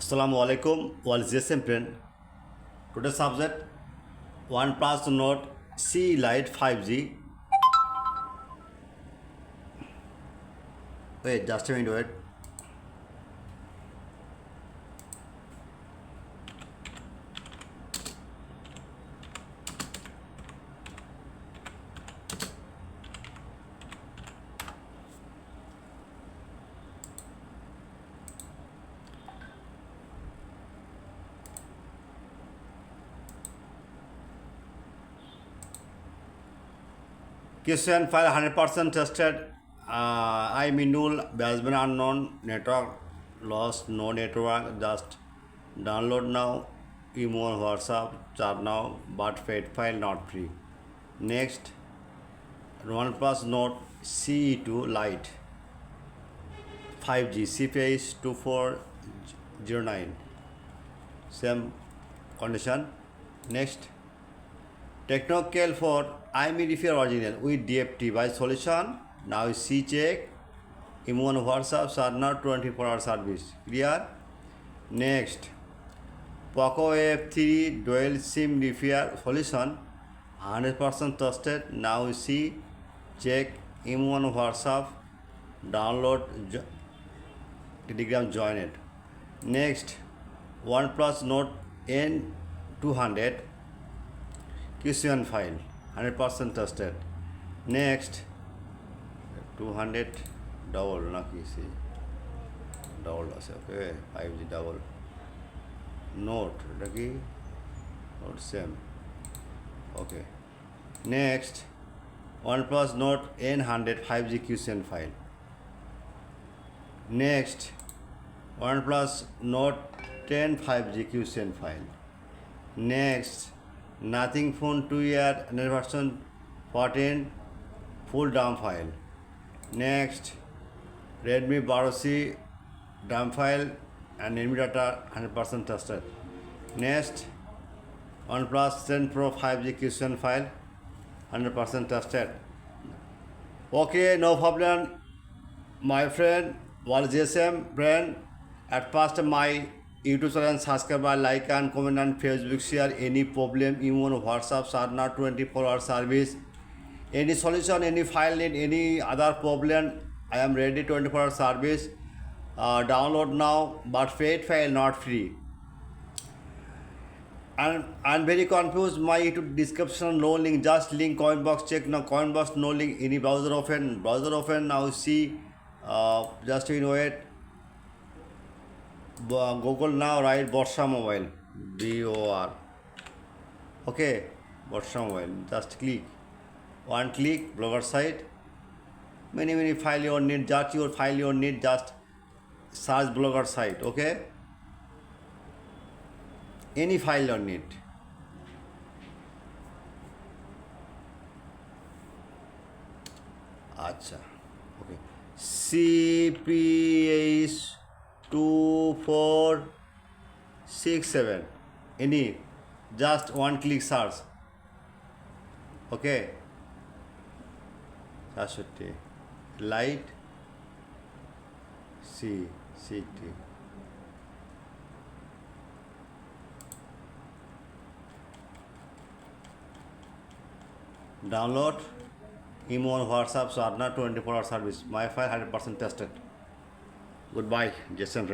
Assalamu alaikum. Well, GSM friend. Today's subject OnePlus Note C Lite 5G. Wait, just a minute. Wait. QCN file 100% tested. I mean, null, basement unknown, network lost, no network, just download now, email, WhatsApp, chat now, but fade file not free. Next, OnePlus Note CE2 Lite 5G CPI 2409. Same condition. Next, Technocal for iMediFair original with DFT by solution. Now C check, Immune WhatsApp Sarna 24-hour service. Clear? Next, Poco F3 dual SIM repair solution 100% trusted. Now C check, Immune WhatsApp download Telegram join it. Next, OnePlus Note N200 QCN file 100% trusted. Next, 200 double na QC double আছে okay 5G double note এটা কি note same okay. Next, OnePlus Note N100 5G QCN file. Next, OnePlus Note 10 5G QCN file. Next, Nothing phone 2-year version 14 full dump file. Next, Redmi Borsha dump file and enemy data 100% trusted. Next, OnePlus 10 Pro 5G QCN file 100% trusted. Okay, no problem, my friend. Well, GSM friend, at first my YouTube channel, subscribe, like and comment and Facebook share. Any problem, email, WhatsApp, Sarna 24-hour service. Any solution, any file need, any other problem, I am ready 24-hour service. Download now, but paid file not free. And I'm very confused. My YouTube description no link, just link comment box check now. Comment box no link. Any browser open now. See, just you know it. Google now, write Borsha Mobile, BOR. Okay, Borsha Mobile. Just click. One click, blogger site. Many file you need. Just your file you need. Just search blogger site. Okay. Any file you need. Acha. Okay. CPH 2467 any, just one click search. Okay, light CT download email WhatsApp Sarna 24-hour service. My file 100% tested. Goodbye, Jason friend.